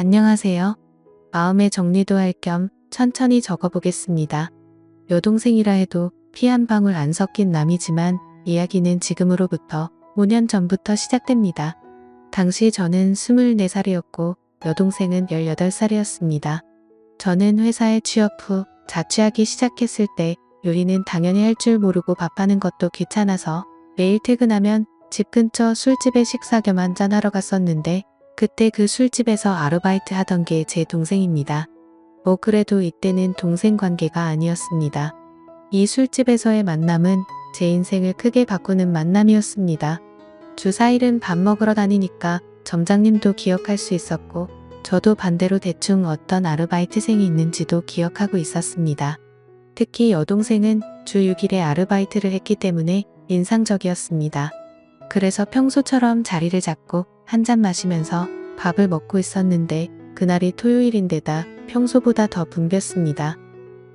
안녕하세요. 마음의 정리도 할 겸 천천히 적어보겠습니다. 여동생이라 해도 피 한 방울 안 섞인 남이지만 이야기는 지금으로부터 5년 전부터 시작됩니다. 당시 저는 24살이었고 여동생은 18살이었습니다. 저는 회사에 취업 후 자취하기 시작했을 때 요리는 당연히 할 줄 모르고 밥하는 것도 귀찮아서 매일 퇴근하면 집 근처 술집에 식사 겸 한잔하러 갔었는데 그때 그 술집에서 아르바이트 하던 게 제 동생입니다. 뭐 그래도 이때는 동생 관계가 아니었습니다. 이 술집에서의 만남은 제 인생을 크게 바꾸는 만남이었습니다. 주 4일은 밥 먹으러 다니니까 점장님도 기억할 수 있었고 저도 반대로 대충 어떤 아르바이트생이 있는지도 기억하고 있었습니다. 특히 여동생은 주 6일에 아르바이트를 했기 때문에 인상적이었습니다. 그래서 평소처럼 자리를 잡고 한잔 마시면서 밥을 먹고 있었는데 그날이 토요일인데다 평소보다 더 붐볐습니다.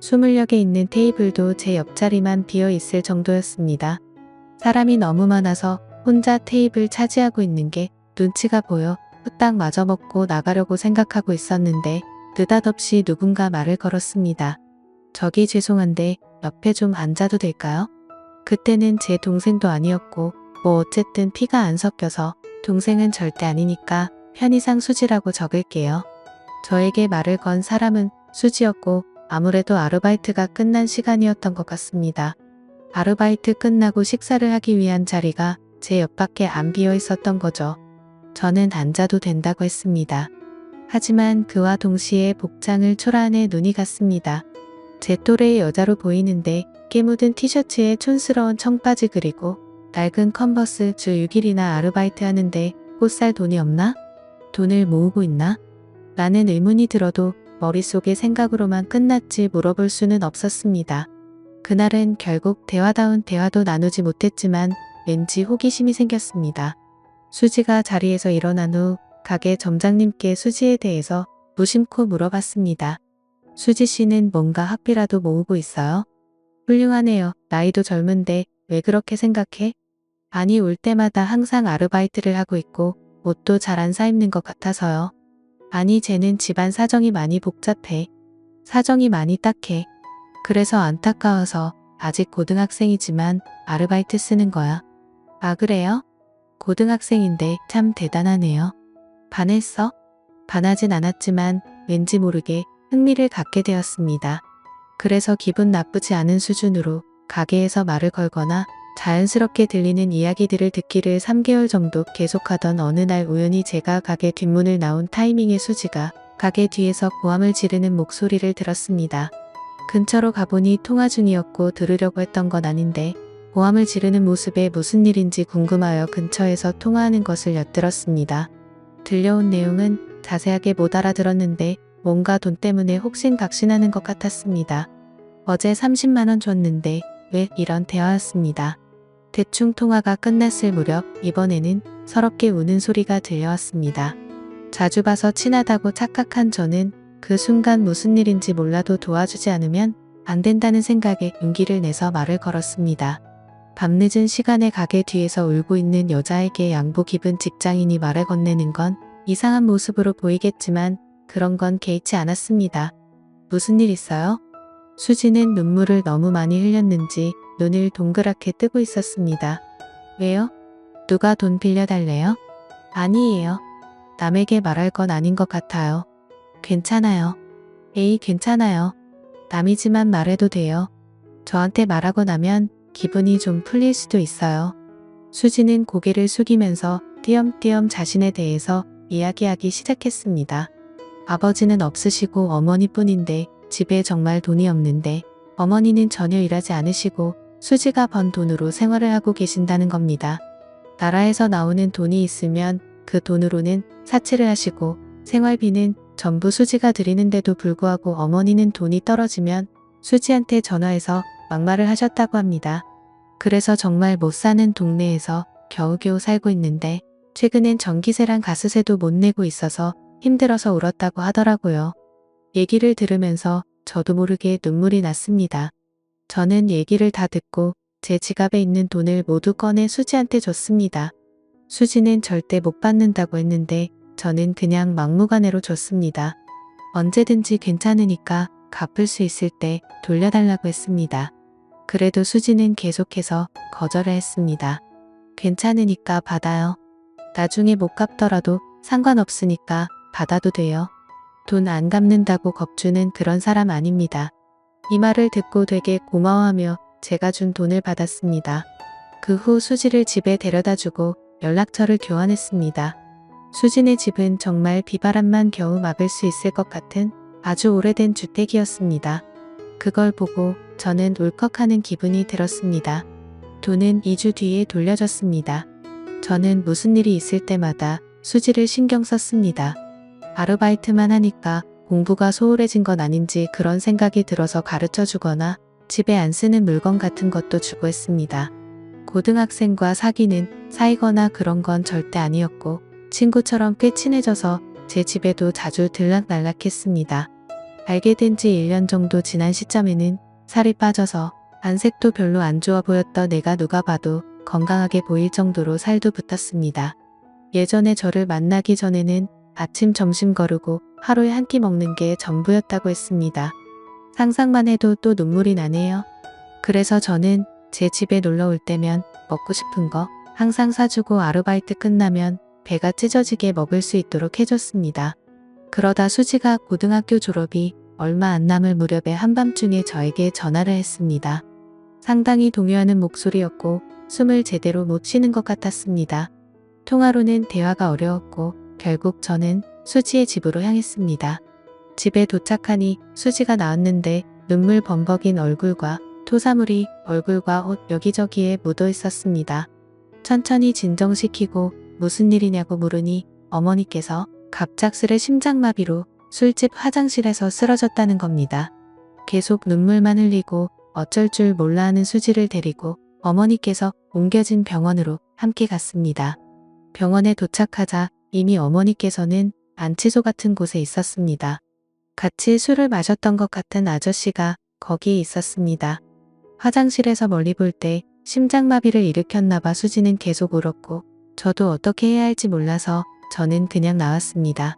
20여 개 있는 테이블도 제 옆자리만 비어 있을 정도였습니다. 사람이 너무 많아서 혼자 테이블 차지하고 있는 게 눈치가 보여 후딱 마저 먹고 나가려고 생각하고 있었는데 느닷없이 누군가 말을 걸었습니다. 저기 죄송한데 옆에 좀 앉아도 될까요? 그때는 제 동생도 아니었고 뭐 어쨌든 피가 안 섞여서 동생은 절대 아니니까 편의상 수지라고 적을게요. 저에게 말을 건 사람은 수지였고 아무래도 아르바이트가 끝난 시간이었던 것 같습니다. 아르바이트 끝나고 식사를 하기 위한 자리가 제 옆밖에 안 비어 있었던 거죠. 저는 앉아도 된다고 했습니다. 하지만 그와 동시에 복장을 초라한에 눈이 갔습니다. 제 또래의 여자로 보이는데 깨묻은 티셔츠에 촌스러운 청바지 그리고 낡은 컨버스 주 6일이나 아르바이트 하는데 꽃 살 돈이 없나? 돈을 모으고 있나? 라는 의문이 들어도 머릿속의 생각으로만 끝났지 물어볼 수는 없었습니다. 그날은 결국 대화다운 대화도 나누지 못했지만 왠지 호기심이 생겼습니다. 수지가 자리에서 일어난 후 가게 점장님께 수지에 대해서 무심코 물어봤습니다. 수지 씨는 뭔가 학비라도 모으고 있어요? 훌륭하네요. 나이도 젊은데 왜 그렇게 생각해? 아니 올 때마다 항상 아르바이트를 하고 있고 옷도 잘 안 사입는 것 같아서요. 아니 쟤는 집안 사정이 많이 복잡해. 사정이 많이 딱해. 그래서 안타까워서 아직 고등학생이지만 아르바이트 쓰는 거야. 아 그래요? 고등학생인데 참 대단하네요. 반했어? 반하진 않았지만 왠지 모르게 흥미를 갖게 되었습니다. 그래서 기분 나쁘지 않은 수준으로 가게에서 말을 걸거나 자연스럽게 들리는 이야기들을 듣기를 3개월 정도 계속하던 어느 날 우연히 제가 가게 뒷문을 나온 타이밍에 수지가 가게 뒤에서 고함을 지르는 목소리를 들었습니다. 근처로 가보니 통화 중이었고 들으려고 했던 건 아닌데 고함을 지르는 모습에 무슨 일인지 궁금하여 근처에서 통화하는 것을 엿들었습니다. 들려온 내용은 자세하게 못 알아들었는데 뭔가 돈 때문에 혹신각신하는 것 같았습니다. 어제 30만 원 줬는데 왜 이런 대화였습니다. 대충 통화가 끝났을 무렵 이번에는 서럽게 우는 소리가 들려왔습니다. 자주 봐서 친하다고 착각한 저는 그 순간 무슨 일인지 몰라도 도와주지 않으면 안 된다는 생각에 용기를 내서 말을 걸었습니다. 밤늦은 시간에 가게 뒤에서 울고 있는 여자에게 양복 입은 직장인이 말을 건네는 건 이상한 모습으로 보이겠지만 그런 건 개의치 않았습니다. 무슨 일 있어요? 수지는 눈물을 너무 많이 흘렸는지 눈을 동그랗게 뜨고 있었습니다. 왜요? 누가 돈 빌려달래요? 아니에요. 남에게 말할 건 아닌 것 같아요. 괜찮아요. 에이 괜찮아요. 남이지만 말해도 돼요. 저한테 말하고 나면 기분이 좀 풀릴 수도 있어요. 수지는 고개를 숙이면서 띄엄띄엄 자신에 대해서 이야기하기 시작했습니다. 아버지는 없으시고 어머니뿐인데 집에 정말 돈이 없는데 어머니는 전혀 일하지 않으시고 수지가 번 돈으로 생활을 하고 계신다는 겁니다. 나라에서 나오는 돈이 있으면 그 돈으로는 사치를 하시고 생활비는 전부 수지가 드리는데도 불구하고 어머니는 돈이 떨어지면 수지한테 전화해서 막말을 하셨다고 합니다. 그래서 정말 못 사는 동네에서 겨우겨우 살고 있는데 최근엔 전기세랑 가스세도 못 내고 있어서 힘들어서 울었다고 하더라고요. 얘기를 들으면서 저도 모르게 눈물이 났습니다. 저는 얘기를 다 듣고 제 지갑에 있는 돈을 모두 꺼내 수지한테 줬습니다. 수지는 절대 못 받는다고 했는데 저는 그냥 막무가내로 줬습니다. 언제든지 괜찮으니까 갚을 수 있을 때 돌려달라고 했습니다. 그래도 수지는 계속해서 거절을 했습니다. 괜찮으니까 받아요. 나중에 못 갚더라도 상관없으니까 받아도 돼요. 돈 안 갚는다고 겁주는 그런 사람 아닙니다. 이 말을 듣고 되게 고마워하며 제가 준 돈을 받았습니다. 그 후 수지를 집에 데려다주고 연락처를 교환했습니다. 수진의 집은 정말 비바람만 겨우 막을 수 있을 것 같은 아주 오래된 주택이었습니다. 그걸 보고 저는 울컥하는 기분이 들었습니다. 돈은 2주 뒤에 돌려줬습니다. 저는 무슨 일이 있을 때마다 수지를 신경 썼습니다. 아르바이트만 하니까 공부가 소홀해진 건 아닌지 그런 생각이 들어서 가르쳐 주거나 집에 안 쓰는 물건 같은 것도 주고 했습니다. 고등학생과 사귀는 사이거나 그런 건 절대 아니었고 친구처럼 꽤 친해져서 제 집에도 자주 들락날락했습니다. 알게 된 지 1년 정도 지난 시점에는 살이 빠져서 안색도 별로 안 좋아 보였던 애가 누가 봐도 건강하게 보일 정도로 살도 붙었습니다. 예전에 저를 만나기 전에는 아침 점심 거르고 하루에 한 끼 먹는 게 전부였다고 했습니다. 상상만 해도 또 눈물이 나네요. 그래서 저는 제 집에 놀러 올 때면 먹고 싶은 거 항상 사주고 아르바이트 끝나면 배가 찢어지게 먹을 수 있도록 해줬습니다. 그러다 수지가 고등학교 졸업이 얼마 안 남을 무렵에 한밤중에 저에게 전화를 했습니다. 상당히 동요하는 목소리였고 숨을 제대로 못 쉬는 것 같았습니다. 통화로는 대화가 어려웠고 결국 저는 수지의 집으로 향했습니다. 집에 도착하니 수지가 나왔는데 눈물 범벅인 얼굴과 토사물이 얼굴과 옷 여기저기에 묻어 있었습니다. 천천히 진정시키고 무슨 일이냐고 물으니 어머니께서 갑작스레 심장마비로 술집 화장실에서 쓰러졌다는 겁니다. 계속 눈물만 흘리고 어쩔 줄 몰라 하는 수지를 데리고 어머니께서 옮겨진 병원으로 함께 갔습니다. 병원에 도착하자 이미 어머니께서는 안치소 같은 곳에 있었습니다. 같이 술을 마셨던 것 같은 아저씨가 거기에 있었습니다. 화장실에서 멀리 볼 때 심장마비를 일으켰나봐 수지는 계속 울었고 저도 어떻게 해야 할지 몰라서 저는 그냥 나왔습니다.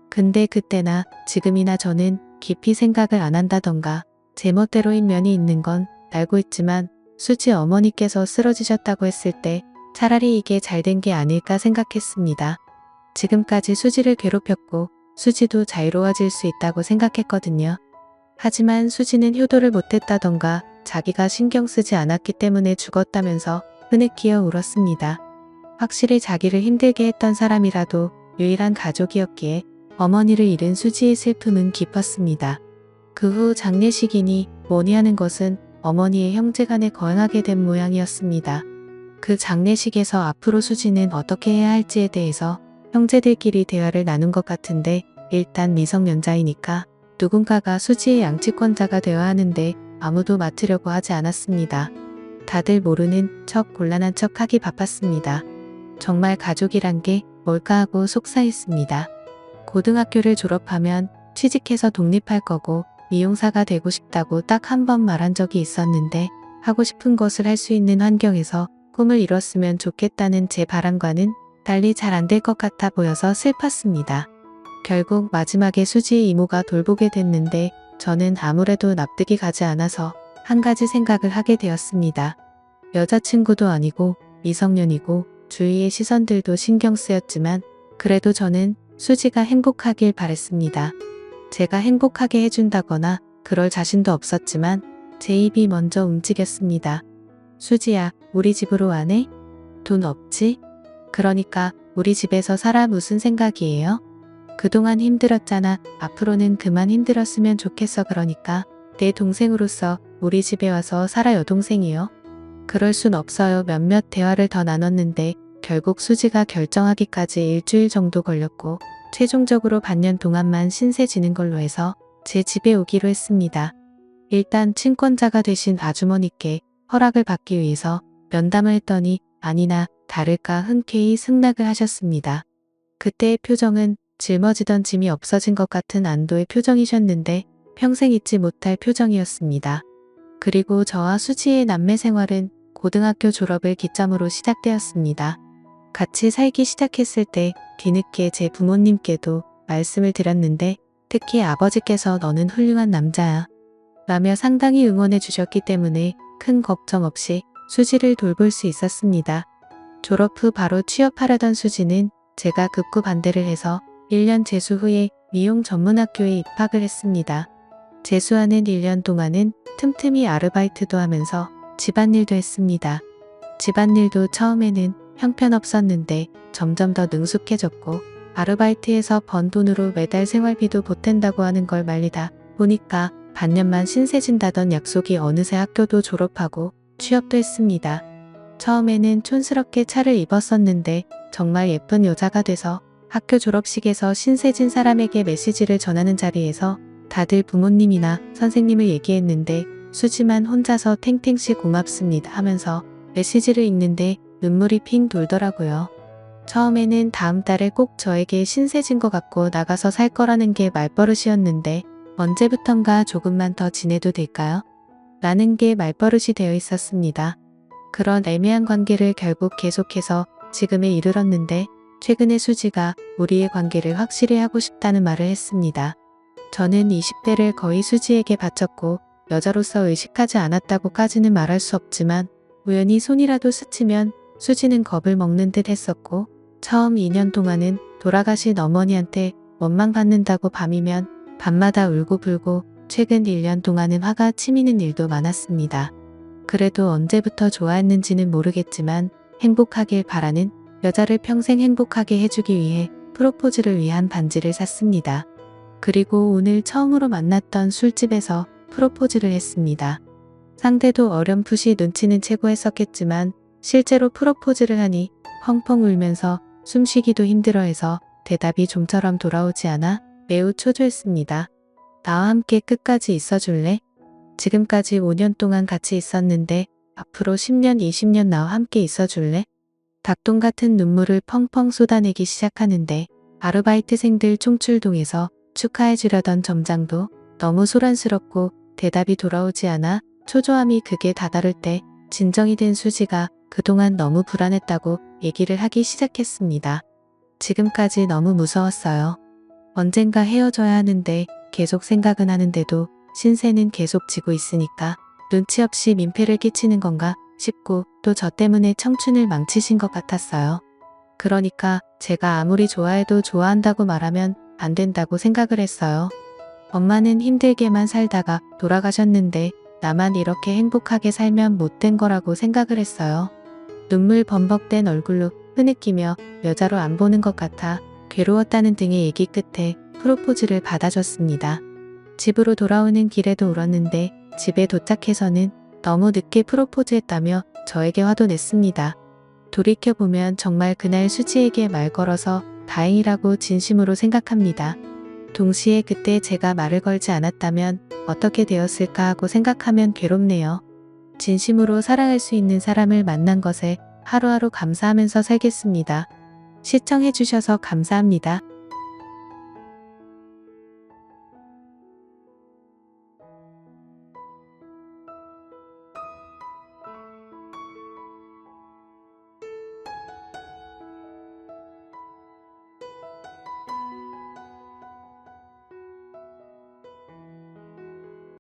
근데 그때나 지금이나 저는 깊이 생각을 안 한다던가 제 멋대로인 면이 있는 건 알고 있지만 수지 어머니께서 쓰러지셨다고 했을 때 차라리 이게 잘된 게 아닐까 생각했습니다. 지금까지 수지를 괴롭혔고 수지도 자유로워질 수 있다고 생각했거든요. 하지만 수지는 효도를 못했다던가 자기가 신경 쓰지 않았기 때문에 죽었다면서 흐느끼어 울었습니다. 확실히 자기를 힘들게 했던 사람이라도 유일한 가족이었기에 어머니를 잃은 수지의 슬픔은 깊었습니다. 그 후 장례식이니 뭐니 하는 것은 어머니의 형제간에 거행하게 된 모양이었습니다. 그 장례식에서 앞으로 수지는 어떻게 해야 할지에 대해서 형제들끼리 대화를 나눈 것 같은데 일단 미성년자이니까 누군가가 수지의 양치권자가 되어야 하는데 아무도 맡으려고 하지 않았습니다. 다들 모르는 척 곤란한 척 하기 바빴습니다. 정말 가족이란 게 뭘까 하고 속상했습니다. 고등학교를 졸업하면 취직해서 독립할 거고 미용사가 되고 싶다고 딱 한 번 말한 적이 있었는데 하고 싶은 것을 할 수 있는 환경에서 꿈을 이뤘으면 좋겠다는 제 바람과는 달리 잘 안 될 것 같아 보여서 슬펐습니다. 결국 마지막에 수지의 이모가 돌보게 됐는데 저는 아무래도 납득이 가지 않아서 한 가지 생각을 하게 되었습니다. 여자친구도 아니고 미성년이고 주위의 시선들도 신경 쓰였지만 그래도 저는 수지가 행복하길 바랬습니다. 제가 행복하게 해준다거나 그럴 자신도 없었지만 제 입이 먼저 움직였습니다. 수지야, 우리 집으로 와네? 돈 없지? 그러니까 우리 집에서 살아 무슨 생각이에요? 그동안 힘들었잖아. 앞으로는 그만 힘들었으면 좋겠어. 그러니까 내 동생으로서 우리 집에 와서 살아. 여동생이요? 그럴 순 없어요. 몇몇 대화를 더 나눴는데 결국 수지가 결정하기까지 일주일 정도 걸렸고 최종적으로 반년 동안만 신세 지는 걸로 해서 제 집에 오기로 했습니다. 일단 친권자가 되신 아주머니께 허락을 받기 위해서 면담을 했더니 아니나 다를까 흔쾌히 승낙을 하셨습니다. 그때의 표정은 짊어지던 짐이 없어진 것 같은 안도의 표정이셨는데 평생 잊지 못할 표정이었습니다. 그리고 저와 수지의 남매 생활은 고등학교 졸업을 기점으로 시작되었습니다. 같이 살기 시작했을 때 뒤늦게 제 부모님께도 말씀을 드렸는데 특히 아버지께서 너는 훌륭한 남자야 라며 상당히 응원해 주셨기 때문에 큰 걱정 없이 수지를 돌볼 수 있었습니다. 졸업 후 바로 취업하려던 수지는 제가 극구 반대를 해서 1년 재수 후에 미용 전문학교에 입학을 했습니다. 재수하는 1년 동안은 틈틈이 아르바이트도 하면서 집안일도 했습니다. 집안일도 처음에는 형편없었는데 점점 더 능숙해졌고 아르바이트에서 번 돈으로 매달 생활비도 보탠다고 하는 걸 말리다 보니까 반년만 신세진다던 약속이 어느새 학교도 졸업하고 취업도 했습니다. 처음에는 촌스럽게 차를 입었었는데 정말 예쁜 여자가 돼서 학교 졸업식에서 신세진 사람에게 메시지를 전하는 자리에서 다들 부모님이나 선생님을 얘기했는데 수지만 혼자서 탱탱씨 고맙습니다 하면서 메시지를 읽는데 눈물이 핑 돌더라고요. 처음에는 다음 달에 꼭 저에게 신세진 것 같고 나가서 살 거라는 게 말버릇이었는데 언제부턴가 조금만 더 지내도 될까요? 라는 게 말버릇이 되어 있었습니다. 그런 애매한 관계를 결국 계속해서 지금에 이르렀는데 최근에 수지가 우리의 관계를 확실히 하고 싶다는 말을 했습니다. 저는 20대를 거의 수지에게 바쳤고 여자로서 의식하지 않았다고까지는 말할 수 없지만 우연히 손이라도 스치면 수지는 겁을 먹는 듯 했었고 처음 2년 동안은 돌아가신 어머니한테 원망받는다고 밤이면 밤마다 울고불고 최근 1년 동안은 화가 치미는 일도 많았습니다. 그래도 언제부터 좋아했는지는 모르겠지만 행복하길 바라는 여자를 평생 행복하게 해주기 위해 프로포즈를 위한 반지를 샀습니다. 그리고 오늘 처음으로 만났던 술집에서 프로포즈를 했습니다. 상대도 어렴풋이 눈치는 채고 했었겠지만 실제로 프로포즈를 하니 펑펑 울면서 숨쉬기도 힘들어해서 대답이 좀처럼 돌아오지 않아 매우 초조했습니다. 나와 함께 끝까지 있어줄래? 지금까지 5년 동안 같이 있었는데 앞으로 10년, 20년 나와 함께 있어줄래? 닭똥 같은 눈물을 펑펑 쏟아내기 시작하는데 아르바이트생들 총출동해서 축하해주려던 점장도 너무 소란스럽고 대답이 돌아오지 않아 초조함이 극에 다다를 때 진정이 된 수지가 그동안 너무 불안했다고 얘기를 하기 시작했습니다. 지금까지 너무 무서웠어요. 언젠가 헤어져야 하는데 계속 생각은 하는데도 신세는 계속 지고 있으니까 눈치 없이 민폐를 끼치는 건가 싶고 또 저 때문에 청춘을 망치신 것 같았어요. 그러니까 제가 아무리 좋아해도 좋아한다고 말하면 안 된다고 생각을 했어요. 엄마는 힘들게만 살다가 돌아가셨는데 나만 이렇게 행복하게 살면 못된 거라고 생각을 했어요. 눈물 범벅된 얼굴로 흐느끼며 여자로 안 보는 것 같아 괴로웠다는 등의 얘기 끝에 프로포즈를 받아줬습니다. 집으로 돌아오는 길에도 울었는데 집에 도착해서는 너무 늦게 프로포즈했다며 저에게 화도 냈습니다. 돌이켜보면 정말 그날 수지에게 말 걸어서 다행이라고 진심으로 생각합니다. 동시에 그때 제가 말을 걸지 않았다면 어떻게 되었을까 하고 생각하면 괴롭네요. 진심으로 사랑할 수 있는 사람을 만난 것에 하루하루 감사하면서 살겠습니다. 시청해주셔서 감사합니다.